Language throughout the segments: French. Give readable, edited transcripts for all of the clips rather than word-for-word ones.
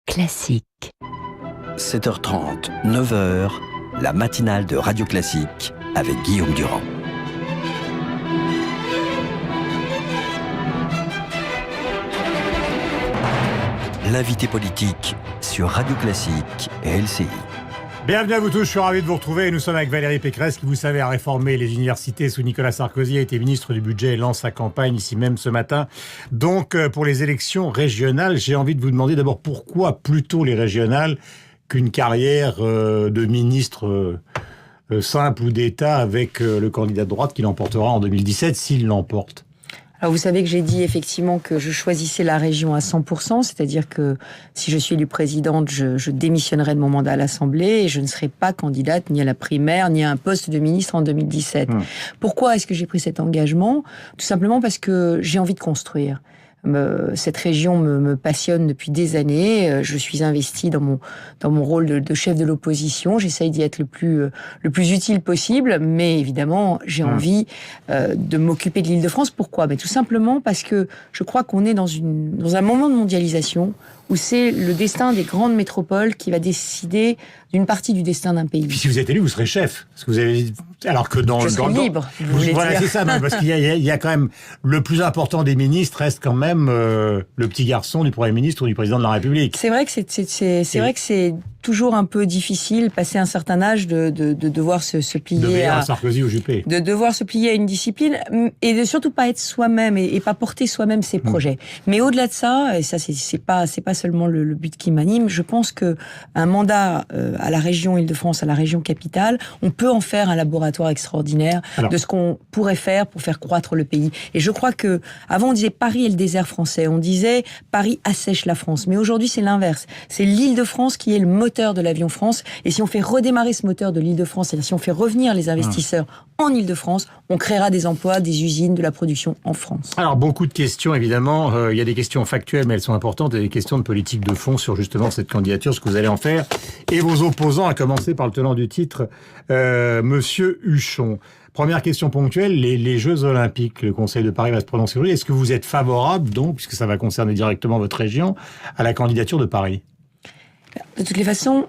Classique. 7h30, 9h, la matinale de Radio Classique avec Guillaume Durand. L'invité politique sur Radio Classique et LCI. Bienvenue à vous tous, je suis ravi de vous retrouver. Nous sommes avec Valérie Pécresse qui, vous savez, a réformé les universités sous Nicolas Sarkozy, a été ministre du Budget et lance sa campagne ici même ce matin. Donc, pour les élections régionales, j'ai envie de vous demander d'abord pourquoi plutôt les régionales qu'une carrière de ministre simple ou d'État avec le candidat de droite qui l'emportera en 2017 s'il l'emporte. Alors vous savez que j'ai dit effectivement que je choisissais la région à 100%, c'est-à-dire que si je suis élue présidente, je démissionnerai de mon mandat à l'Assemblée et je ne serai pas candidate ni à la primaire ni à un poste de ministre en 2017. Pourquoi est-ce que j'ai pris cet engagement ? Tout simplement parce que j'ai envie de construire. Cette région me passionne depuis des années. Je suis investie dans mon rôle de chef de l'opposition. J'essaye d'y être le plus utile possible, mais évidemment, j'ai envie de m'occuper de l'Île-de-France. Pourquoi ? Tout simplement parce que je crois qu'on est dans un moment de mondialisation où c'est le destin des grandes métropoles qui va décider d'une partie du destin d'un pays. Et puis si vous êtes élu, vous serez chef. Parce que vous avez... Alors que dans je serai libre. Voilà, c'est ça. Parce qu'il y a quand même le plus important des ministres reste quand même le petit garçon du Premier ministre ou du président de la République. C'est vrai que c'est vrai que c'est toujours un peu difficile, passé un certain âge, de devoir se plier à Sarkozy ou Juppé. De devoir se plier à une discipline et de surtout pas être soi-même et pas porter soi-même ses projets. Mais au-delà de ça, et ça c'est pas seulement le but qui m'anime, je pense que un mandat à la région Île-de-France, à la région capitale, on peut en faire un laboratoire extraordinaire de ce qu'on pourrait faire pour faire croître le pays. Et je crois que avant on disait Paris est le désert français, on disait Paris assèche la France, mais aujourd'hui c'est l'inverse. C'est l'Île-de-France qui est le moteur de l'avion France, et si on fait redémarrer ce moteur de l'Île-de-France, c'est-à-dire si on fait revenir les investisseurs en Île-de-France, on créera des emplois, des usines, de la production en France. Alors beaucoup de questions évidemment, il y a des questions factuelles mais elles sont importantes, et des questions de politique de fond sur justement cette candidature, ce que vous allez en faire, et vos opposants, à commencer par le tenant du titre, Monsieur Huchon. Première question ponctuelle, les Jeux Olympiques, le Conseil de Paris va se prononcer aujourd'hui. Est-ce que vous êtes favorable, donc, puisque ça va concerner directement votre région, à la candidature de Paris ? De toutes les façons,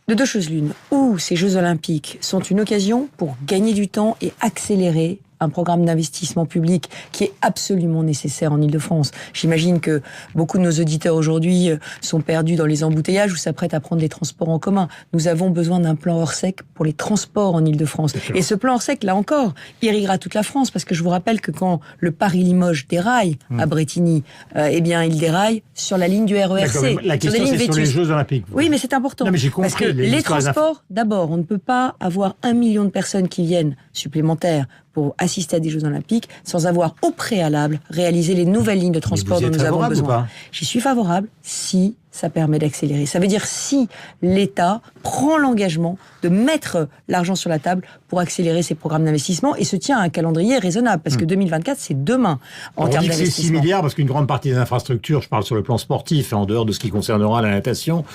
de deux choses l'une. Ou ces Jeux Olympiques sont une occasion pour gagner du temps et accélérer un programme d'investissement public qui est absolument nécessaire en Île-de-France. J'imagine que beaucoup de nos auditeurs aujourd'hui sont perdus dans les embouteillages ou s'apprêtent à prendre les transports en commun. Nous avons besoin d'un plan Orsec pour les transports en Île-de-France. Et ce plan Orsec, là encore, irriguera toute la France, parce que je vous rappelle que quand le Paris-Limoges déraille à Brétigny, eh bien, il déraille sur la ligne du RERC. La question, c'est sur les Jeux Olympiques. Oui, mais c'est important. Non, mais j'ai compris, parce que les transports, d'abord, on ne peut pas avoir 1 million de personnes qui viennent supplémentaires pour assister à des Jeux Olympiques sans avoir au préalable réalisé les nouvelles lignes de transport dont nous avons besoin. J'y suis favorable si ça permet d'accélérer. Ça veut dire si l'État prend l'engagement de mettre l'argent sur la table pour accélérer ses programmes d'investissement et se tient à un calendrier raisonnable, parce que 2024, c'est demain en termes d'investissement. On dit que c'est 6 milliards parce qu'une grande partie des infrastructures, je parle sur le plan sportif, en dehors de ce qui concernera la natation,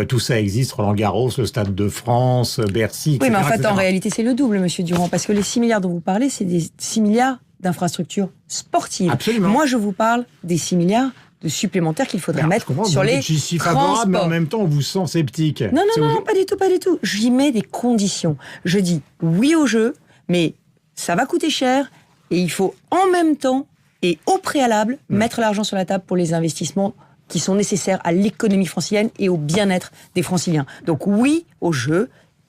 tout ça existe, Roland-Garros, le Stade de France, Bercy, etc. Oui, mais en fait, en réalité, c'est le double, Monsieur Durand, parce que les 6 milliards dont vous parlez, c'est des 6 milliards d'infrastructures sportives. Absolument. Moi, je vous parle des 6 milliards de supplémentaires qu'il faudrait mettre sur les j'y suis favorable, transports. Mais en même temps, on vous sent sceptique. Non, pas du tout. J'y mets des conditions. Je dis oui au jeu, mais ça va coûter cher et il faut en même temps et au préalable mettre l'argent sur la table pour les investissements qui sont nécessaires à l'économie francilienne et au bien-être des Franciliens. Donc oui au jeu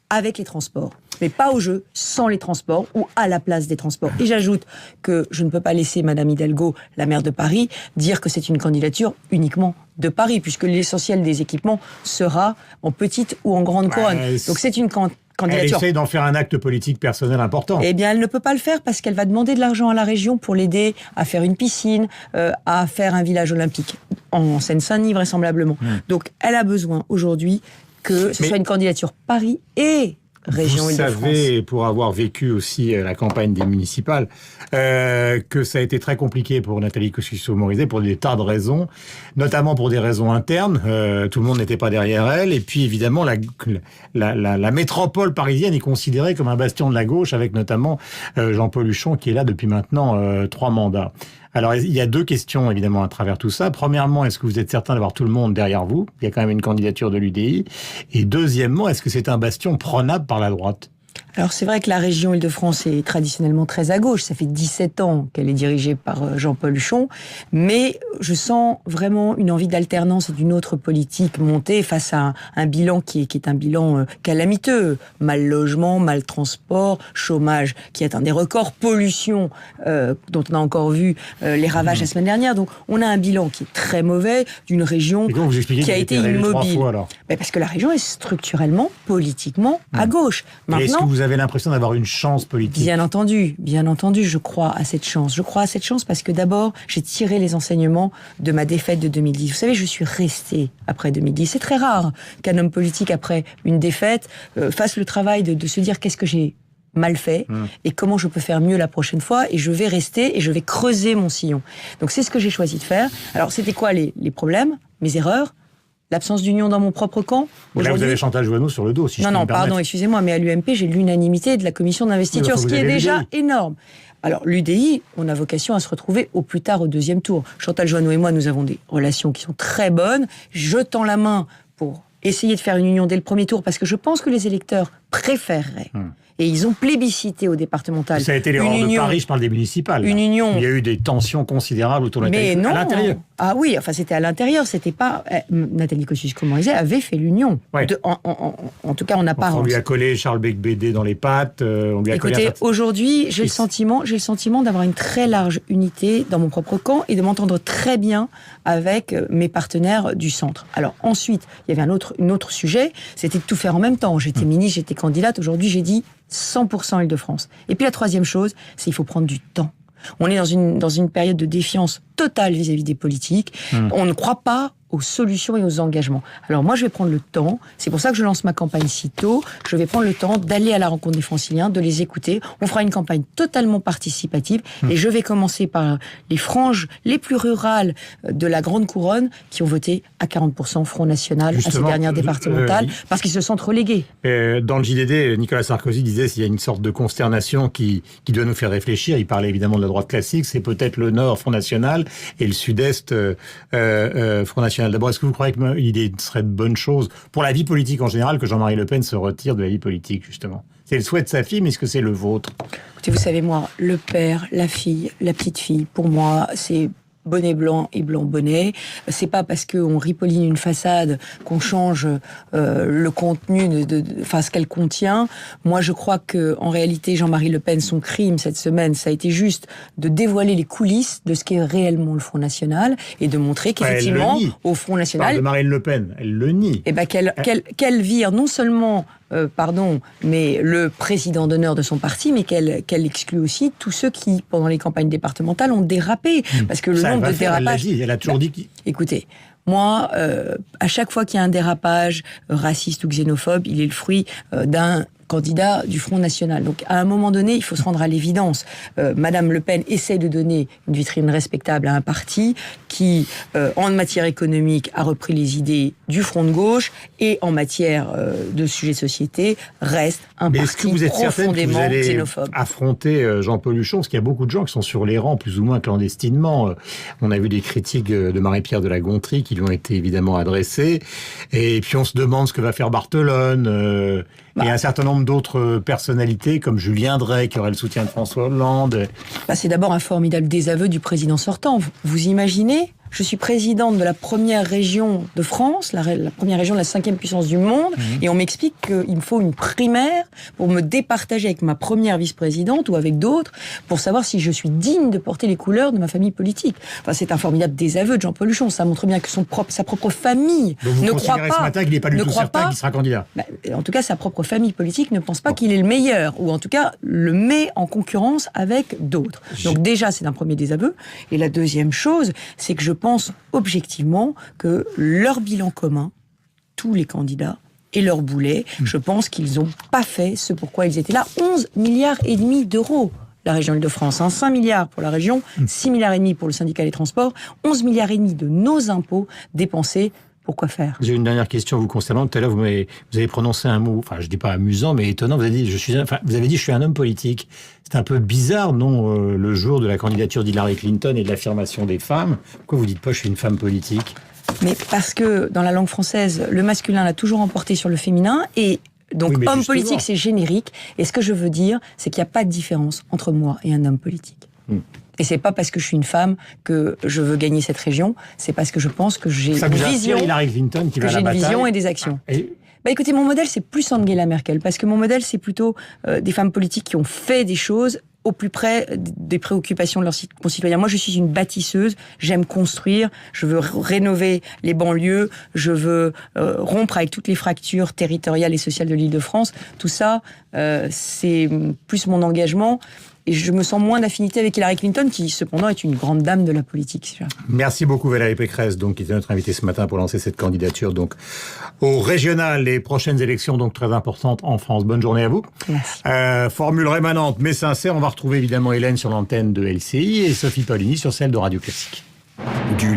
avec les transports, mais pas au jeu sans les transports ou à la place des transports. Et j'ajoute que je ne peux pas laisser Madame Hidalgo, la maire de Paris, dire que c'est une candidature uniquement de Paris, puisque l'essentiel des équipements sera en petite ou en grande couronne. Donc c'est une candidature. Elle essaie d'en faire un acte politique personnel important. Eh bien, elle ne peut pas le faire parce qu'elle va demander de l'argent à la région pour l'aider à faire une piscine, à faire un village olympique en Seine-Saint-Denis vraisemblablement. Donc elle a besoin aujourd'hui que ce soit une candidature Paris et région Île-de-France. Vous savez, pour avoir vécu aussi la campagne des municipales, que ça a été très compliqué pour Nathalie Kosciusko-Morizet pour des tas de raisons, notamment pour des raisons internes. Tout le monde n'était pas derrière elle. Et puis évidemment, la métropole parisienne est considérée comme un bastion de la gauche, avec notamment Jean-Paul Huchon qui est là depuis maintenant 3 mandats. Alors, il y a deux questions, évidemment, à travers tout ça. Premièrement, est-ce que vous êtes certain d'avoir tout le monde derrière vous? Il y a quand même une candidature de l'UDI. Et deuxièmement, est-ce que c'est un bastion prenable par la droite? Alors c'est vrai que la région Île-de-France est traditionnellement très à gauche. Ça fait 17 ans qu'elle est dirigée par Jean-Paul Huchon. Mais je sens vraiment une envie d'alternance et d'une autre politique montée face à un bilan qui est un bilan calamiteux. Mal logement, mal transport, chômage qui atteint des records, pollution dont on a encore vu les ravages la semaine dernière. Donc on a un bilan qui est très mauvais d'une région qui a été immobile. Parce que la région est structurellement, politiquement à gauche. Maintenant, vous avez l'impression d'avoir une chance politique? Bien entendu, je crois à cette chance. Je crois à cette chance parce que d'abord, j'ai tiré les enseignements de ma défaite de 2010. Vous savez, je suis restée après 2010. C'est très rare qu'un homme politique, après une défaite, fasse le travail de se dire qu'est-ce que j'ai mal fait et comment je peux faire mieux la prochaine fois, et je vais rester et je vais creuser mon sillon. Donc c'est ce que j'ai choisi de faire. Alors c'était quoi les problèmes, mes erreurs? L'absence d'union dans mon propre camp. Là, vous avez Chantal Jouanneau sur le dos, si je peux me permettre. Pardon, excusez-moi, mais à l'UMP, j'ai l'unanimité de la commission d'investiture, ce qui est déjà énorme. Alors, l'UDI, on a vocation à se retrouver au plus tard au deuxième tour. Chantal Jouanneau et moi, nous avons des relations qui sont très bonnes. Je tends la main pour essayer de faire une union dès le premier tour, parce que je pense que les électeurs préféreraient. Et ils ont plébiscité au départemental. Ça a été l'erreur de Paris, je parle des municipales. Une union. Il y a eu des tensions considérables autour de Nathalie. Mais non. À l'intérieur. Ah oui, enfin c'était à l'intérieur, c'était pas... Nathalie Kosciusko-Morizet avait fait l'union. Ouais. En tout cas, on n'a pas... On lui a collé Charles Becbédé dans les pattes. Écoutez, aujourd'hui, j'ai le sentiment d'avoir une très large unité dans mon propre camp et de m'entendre très bien avec mes partenaires du centre. Alors ensuite, il y avait un autre sujet, c'était de tout faire en même temps. J'étais ministre, j'étais candidate. Aujourd'hui, j'ai dit 100% Île-de-France. Et puis la troisième chose, c'est qu'il faut prendre du temps. On est dans une période de défiance totale vis-à-vis des politiques. On ne croit pas aux solutions et aux engagements. Alors moi, je vais prendre le temps. C'est pour ça que je lance ma campagne si tôt. Je vais prendre le temps d'aller à la rencontre des Franciliens, de les écouter. On fera une campagne totalement participative. Et je vais commencer par les franges les plus rurales de la Grande Couronne qui ont voté à 40% Front National à ces dernières départementales parce qu'ils se sentent relégués. Dans le JDD, Nicolas Sarkozy disait qu'il y a une sorte de consternation qui doit nous faire réfléchir. Il parlait évidemment de la droite classique. C'est peut-être le Nord, Front National, et le Sud-Est, Front National. D'abord, est-ce que vous croyez qu'il serait de bonne chose pour la vie politique en général que Jean-Marie Le Pen se retire de la vie politique, justement? C'est le souhait de sa fille, mais est-ce que c'est le vôtre? Écoutez, vous savez, moi, le père, la fille, la petite fille, pour moi, c'est bonnet blanc et blanc bonnet. C'est pas parce qu'on ripolline une façade qu'on change le contenu enfin ce qu'elle contient. Moi, je crois que en réalité, Jean-Marie Le Pen, son crime cette semaine, ça a été juste de dévoiler les coulisses de ce qu'est réellement le Front National et de montrer qu'effectivement, au Front National, de Marine Le Pen, elle le nie. Et qu'elle vire non seulement mais le président d'honneur de son parti, mais qu'elle exclut aussi tous ceux qui, pendant les campagnes départementales, ont dérapé. Parce que le nombre de dérapages... Elle a toujours dit... Écoutez, moi, à chaque fois qu'il y a un dérapage raciste ou xénophobe, il est le fruit d'un candidat du Front National. Donc, à un moment donné, il faut se rendre à l'évidence. Madame Le Pen essaie de donner une vitrine respectable à un parti qui, en matière économique, a repris les idées du Front de gauche et en matière de sujets de société, reste un parti est-ce que vous êtes profondément que vous xénophobe. Affronter Jean-Paul Huchon, parce qu'il y a beaucoup de gens qui sont sur les rangs, plus ou moins clandestinement. On a vu des critiques de Marie-Pierre de la Gontrie qui lui ont été évidemment adressées. Et puis on se demande ce que va faire Barthelone. Et un certain nombre d'autres personnalités, comme Julien Drey, qui aurait le soutien de François Hollande. C'est d'abord un formidable désaveu du président sortant. Vous imaginez ? Je suis présidente de la première région de France, la première région de la 5e puissance du monde, et on m'explique qu'il me faut une primaire pour me départager avec ma première vice-présidente ou avec d'autres, pour savoir si je suis digne de porter les couleurs de ma famille politique. Enfin, c'est un formidable désaveu de Jean-Paul Huchon. Ça montre bien que sa propre famille ne croit pas. Ce matin qu'il n'est pas du tout certain qu'il sera candidat. En tout cas, sa propre famille politique ne pense pas qu'il est le meilleur, ou en tout cas le met en concurrence avec d'autres. Donc déjà, c'est un premier désaveu. Et la deuxième chose, c'est que je pense objectivement que leur bilan commun, tous les candidats, et leur boulet, je pense qu'ils n'ont pas fait ce pourquoi ils étaient là. 11,5 milliards d'euros, la région Île-de-France. 5 milliards pour la région, 6,5 milliards pour le syndicat des transports, 11,5 milliards de nos impôts dépensés pourquoi faire? J'ai une dernière question vous concernant. Tout à l'heure, vous avez prononcé un mot, enfin, je dis pas amusant, mais étonnant. Vous avez dit, je suis un homme politique. C'est un peu bizarre, non, le jour de la candidature d'Hillary Clinton et de l'affirmation des femmes. Pourquoi vous dites pas, je suis une femme politique? Mais parce que dans la langue française, le masculin l'a toujours emporté sur le féminin et donc Oui, mais homme justement. politique, c'est générique. Et ce que je veux dire, c'est qu'il n'y a pas de différence entre moi et un homme politique. Et c'est pas parce que je suis une femme que je veux gagner cette région, c'est parce que je pense que j'ai Ça une vous inspire vision, Hillary Clinton qui que va à j'ai la une bataille. vision et des actions. Et- Bah écoutez, mon modèle, c'est plus Angela Merkel, parce que mon modèle, c'est plutôt des femmes politiques qui ont fait des choses au plus près des préoccupations de leurs concitoyens. Moi, je suis une bâtisseuse, j'aime construire, je veux rénover les banlieues, je veux rompre avec toutes les fractures territoriales et sociales de l'Île-de-France. Tout ça, c'est plus mon engagement. Et je me sens moins d'affinité avec Hillary Clinton, qui cependant est une grande dame de la politique. Merci beaucoup Valérie Pécresse, donc, qui était notre invitée ce matin pour lancer cette candidature donc, au régional, les prochaines élections donc très importantes en France. Bonne journée à vous. Merci. Formule rémanente mais sincère, on va retrouver évidemment Hélène sur l'antenne de LCI et Sophie Paulini sur celle de Radio Classique. Du